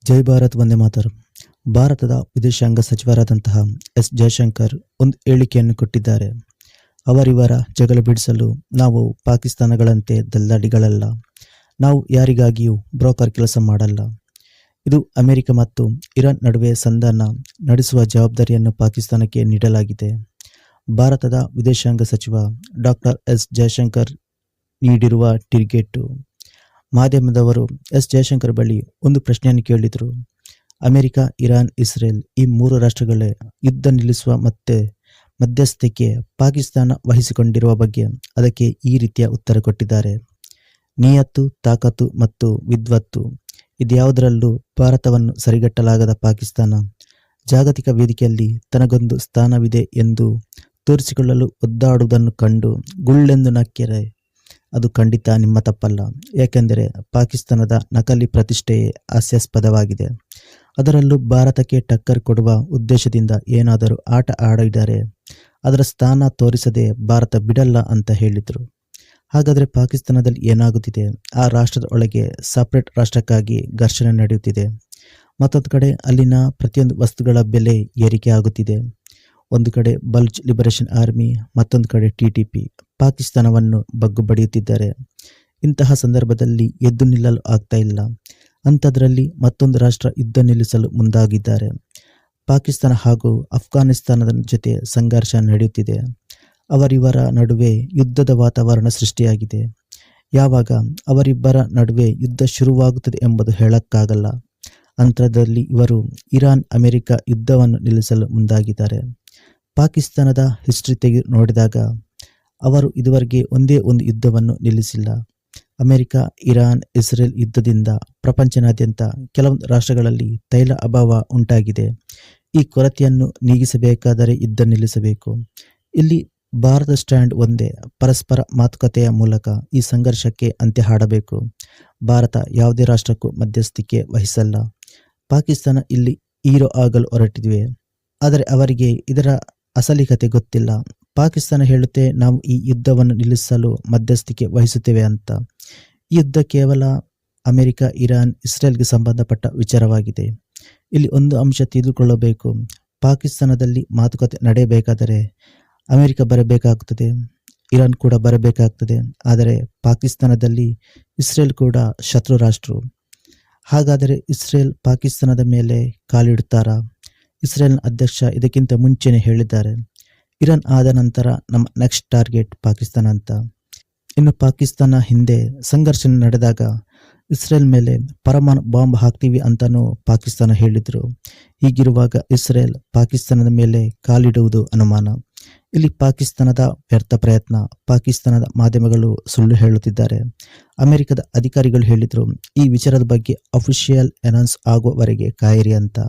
ಜೈ ಭಾರತ್ ವಂದೇ ಮಾತರಂ. ಭಾರತದ ವಿದೇಶಾಂಗ ಸಚಿವರಾದಂತಹ ಎಸ್ ಜಯಶಂಕರ್ ಒಂದು ಹೇಳಿಕೆಯನ್ನು ಕೊಟ್ಟಿದ್ದಾರೆ. ಅವರಿವರ ಜಗಳ ಬಿಡಿಸಲು ನಾವು ಪಾಕಿಸ್ತಾನಗಳಂತೆ ದಲ್ಲಾಳಿಗಳಲ್ಲ, ನಾವು ಯಾರಿಗಾಗಿಯೂ ಬ್ರೋಕರ್ ಕೆಲಸ ಮಾಡಲ್ಲ. ಇದು ಅಮೆರಿಕ ಮತ್ತು ಇರಾನ್ ನಡುವೆ ಸಂಧಾನ ನಡೆಸುವ ಜವಾಬ್ದಾರಿಯನ್ನು ಪಾಕಿಸ್ತಾನಕ್ಕೆ ನೀಡಲಾಗಿದೆ. ಭಾರತದ ವಿದೇಶಾಂಗ ಸಚಿವ ಡಾಕ್ಟರ್ ಎಸ್ ಜಯಶಂಕರ್ ನೀಡಿರುವ ತಿರುಗೇಟು. ಮಾಧ್ಯಮದವರು ಎಸ್ ಜಯಶಂಕರ್ ಬಳಿ ಒಂದು ಪ್ರಶ್ನೆಯನ್ನು ಕೇಳಿದರು. ಅಮೆರಿಕ, ಇರಾನ್, ಇಸ್ರೇಲ್ ಈ ಮೂರು ರಾಷ್ಟ್ರಗಳೇ ಯುದ್ಧ ನಿಲ್ಲಿಸುವ ಮತ್ತೆ ಮಧ್ಯಸ್ಥಿಕೆ ಪಾಕಿಸ್ತಾನ ವಹಿಸಿಕೊಂಡಿರುವ ಬಗ್ಗೆ ಅದಕ್ಕೆ ಈ ರೀತಿಯ ಉತ್ತರ ಕೊಟ್ಟಿದ್ದಾರೆ. ನಿಯತ್ತು, ತಾಕತ್ತು ಮತ್ತು ವಿದ್ವತ್ತು ಇದ್ಯಾವುದರಲ್ಲೂ ಭಾರತವನ್ನು ಸರಿಗಟ್ಟಲಾಗದ ಪಾಕಿಸ್ತಾನ ಜಾಗತಿಕ ವೇದಿಕೆಯಲ್ಲಿ ತನಗೊಂದು ಸ್ಥಾನವಿದೆ ಎಂದು ತೋರಿಸಿಕೊಳ್ಳಲು ಒದ್ದಾಡುವುದನ್ನು ಕಂಡು ಗುಳ್ಳೆಂದು ನಕ್ಕರೆ ಅದು ಖಂಡಿತ ನಿಮ್ಮ ತಪ್ಪಲ್ಲ. ಏಕೆಂದರೆ ಪಾಕಿಸ್ತಾನದ ನಕಲಿ ಪ್ರತಿಷ್ಠೆಯೇ ಹಾಸ್ಯಾಸ್ಪದವಾಗಿದೆ. ಅದರಲ್ಲೂ ಭಾರತಕ್ಕೆ ಟಕ್ಕರ್ ಕೊಡುವ ಉದ್ದೇಶದಿಂದ ಏನಾದರೂ ಆಟ ಆಡಿದರೆ ಅದರ ಸ್ಥಾನ ತೋರಿಸದೆ ಭಾರತ ಬಿಡಲ್ಲ ಅಂತ ಹೇಳಿದರು. ಹಾಗಾದರೆ ಪಾಕಿಸ್ತಾನದಲ್ಲಿ ಏನಾಗುತ್ತಿದೆ? ಆ ರಾಷ್ಟ್ರದ ಒಳಗೆ ಸಪರೇಟ್ ರಾಷ್ಟ್ರಕ್ಕಾಗಿ ಘರ್ಷಣೆ ನಡೆಯುತ್ತಿದೆ. ಮತ್ತೊಂದು ಕಡೆ ಅಲ್ಲಿನ ಪ್ರತಿಯೊಂದು ವಸ್ತುಗಳ ಬೆಲೆ ಏರಿಕೆ ಆಗುತ್ತಿದೆ. ಒಂದು ಕಡೆ ಬಲೂಚ್ ಲಿಬರೇಷನ್ ಆರ್ಮಿ, ಮತ್ತೊಂದು ಕಡೆ TTP ಪಾಕಿಸ್ತಾನವನ್ನು ಬಗ್ಗು ಬಡಿಯುತ್ತಿದ್ದಾರೆ. ಇಂತಹ ಸಂದರ್ಭದಲ್ಲಿ ಎದ್ದು ನಿಲ್ಲಲು ಆಗ್ತಾ ಇಲ್ಲ. ಅಂಥದ್ರಲ್ಲಿ ಮತ್ತೊಂದು ರಾಷ್ಟ್ರ ಯುದ್ಧ ನಿಲ್ಲಿಸಲು ಮುಂದಾಗಿದ್ದಾರೆ. ಪಾಕಿಸ್ತಾನ ಹಾಗೂ ಅಫ್ಘಾನಿಸ್ತಾನದ ಜೊತೆ ಸಂಘರ್ಷ ನಡೆಯುತ್ತಿದೆ. ಅವರಿವರ ನಡುವೆ ಯುದ್ಧದ ವಾತಾವರಣ ಸೃಷ್ಟಿಯಾಗಿದೆ. ಯಾವಾಗ ಅವರಿಬ್ಬರ ನಡುವೆ ಯುದ್ಧ ಶುರುವಾಗುತ್ತದೆ ಎಂಬುದು ಹೇಳಕ್ಕಾಗಲ್ಲ. ಅಂಥದ್ರಲ್ಲಿ ಇವರು ಇರಾನ್ ಅಮೆರಿಕ ಯುದ್ಧವನ್ನು ನಿಲ್ಲಿಸಲು ಮುಂದಾಗಿದ್ದಾರೆ. ಪಾಕಿಸ್ತಾನದ ಹಿಸ್ಟ್ರಿ ತೆಗೆದು ನೋಡಿದಾಗ ಅವರು ಇದುವರೆಗೆ ಒಂದೇ ಒಂದು ಯುದ್ಧವನ್ನು ನಿಲ್ಲಿಸಿಲ್ಲ. ಅಮೆರಿಕ, ಇರಾನ್, ಇಸ್ರೇಲ್ ಯುದ್ಧದಿಂದ ಪ್ರಪಂಚನಾದ್ಯಂತ ಕೆಲವೊಂದು ರಾಷ್ಟ್ರಗಳಲ್ಲಿ ತೈಲ ಅಭಾವ ಉಂಟಾಗಿದೆ. ಈ ಕೊರತೆಯನ್ನು ನೀಗಿಸಬೇಕಾದರೆ ಯುದ್ಧ ನಿಲ್ಲಿಸಬೇಕು. ಇಲ್ಲಿ ಭಾರತ ಸ್ಟ್ಯಾಂಡ್ ಒಂದೇ, ಪರಸ್ಪರ ಮಾತುಕತೆಯ ಮೂಲಕ ಈ ಸಂಘರ್ಷಕ್ಕೆ ಅಂತ್ಯ ಹಾಡಬೇಕು. ಭಾರತ ಯಾವುದೇ ರಾಷ್ಟ್ರಕ್ಕೂ ಮಧ್ಯಸ್ಥಿಕೆ ವಹಿಸಲ್ಲ. ಪಾಕಿಸ್ತಾನ ಇಲ್ಲಿ ಹೀರೋ ಆಗಲು ಹೊರಟಿವೆ. ಆದರೆ ಅವರಿಗೆ ಇದರ ಅಸಲಿಕತೆ ಗೊತ್ತಿಲ್ಲ. ಪಾಕಿಸ್ತಾನ ಹೇಳುತ್ತೆ ನಾವು ಈ ಯುದ್ಧವನ್ನು ನಿಲ್ಲಿಸಲು ಮಧ್ಯಸ್ಥಿಕೆ ವಹಿಸುತ್ತೇವೆ ಅಂತ. ಈ ಯುದ್ಧ ಕೇವಲ ಅಮೆರಿಕ, ಇರಾನ್, ಇಸ್ರೇಲ್ಗೆ ಸಂಬಂಧಪಟ್ಟ ವಿಚಾರವಾಗಿದೆ. ಇಲ್ಲಿ ಒಂದು ಅಂಶ ತಿಳಿದುಕೊಳ್ಳಬೇಕು. ಪಾಕಿಸ್ತಾನದಲ್ಲಿ ಮಾತುಕತೆ ನಡೆಯಬೇಕಾದರೆ ಅಮೆರಿಕ ಬರಬೇಕಾಗುತ್ತದೆ, ಇರಾನ್ ಕೂಡ ಬರಬೇಕಾಗ್ತದೆ. ಆದರೆ ಪಾಕಿಸ್ತಾನದಲ್ಲಿ ಇಸ್ರೇಲ್ ಕೂಡ ಶತ್ರು ರಾಷ್ಟ್ರ. ಹಾಗಾದರೆ ಇಸ್ರೇಲ್ ಪಾಕಿಸ್ತಾನದ ಮೇಲೆ ಕಾಲಿಡುತ್ತಾರಾ? ಇಸ್ರೇಲ್ನ ಅಧ್ಯಕ್ಷ ಇದಕ್ಕಿಂತ ಮುಂಚೆನೇ ಹೇಳಿದ್ದಾರೆ, ಇರಾನ್ ಆದ ನಂತರ ನಮ್ಮ ನೆಕ್ಸ್ಟ್ ಟಾರ್ಗೆಟ್ ಪಾಕಿಸ್ತಾನ ಅಂತ. ಇನ್ನು ಪಾಕಿಸ್ತಾನ ಹಿಂದೆ ಸಂಘರ್ಷ ನಡೆದಾಗ ಇಸ್ರೇಲ್ ಮೇಲೆ ಪರಮಾಣು ಬಾಂಬ್ ಹಾಕ್ತೀವಿ ಅಂತಲೂ ಪಾಕಿಸ್ತಾನ ಹೇಳಿದರು. ಹೀಗಿರುವಾಗ ಇಸ್ರೇಲ್ ಪಾಕಿಸ್ತಾನದ ಮೇಲೆ ಕಾಲಿಡುವುದು ಅನುಮಾನ. ಇಲ್ಲಿ ಪಾಕಿಸ್ತಾನದ ವ್ಯರ್ಥ ಪ್ರಯತ್ನ. ಪಾಕಿಸ್ತಾನದ ಮಾಧ್ಯಮಗಳು ಸುಳ್ಳು ಹೇಳುತ್ತಿದ್ದಾರೆ. ಅಮೆರಿಕದ ಅಧಿಕಾರಿಗಳು ಹೇಳಿದರು, ಈ ವಿಚಾರದ ಬಗ್ಗೆ ಅಫಿಷಿಯಲ್ ಅನೌನ್ಸ್ ಆಗುವವರೆಗೆ ಕಾಯಿರಿ ಅಂತ.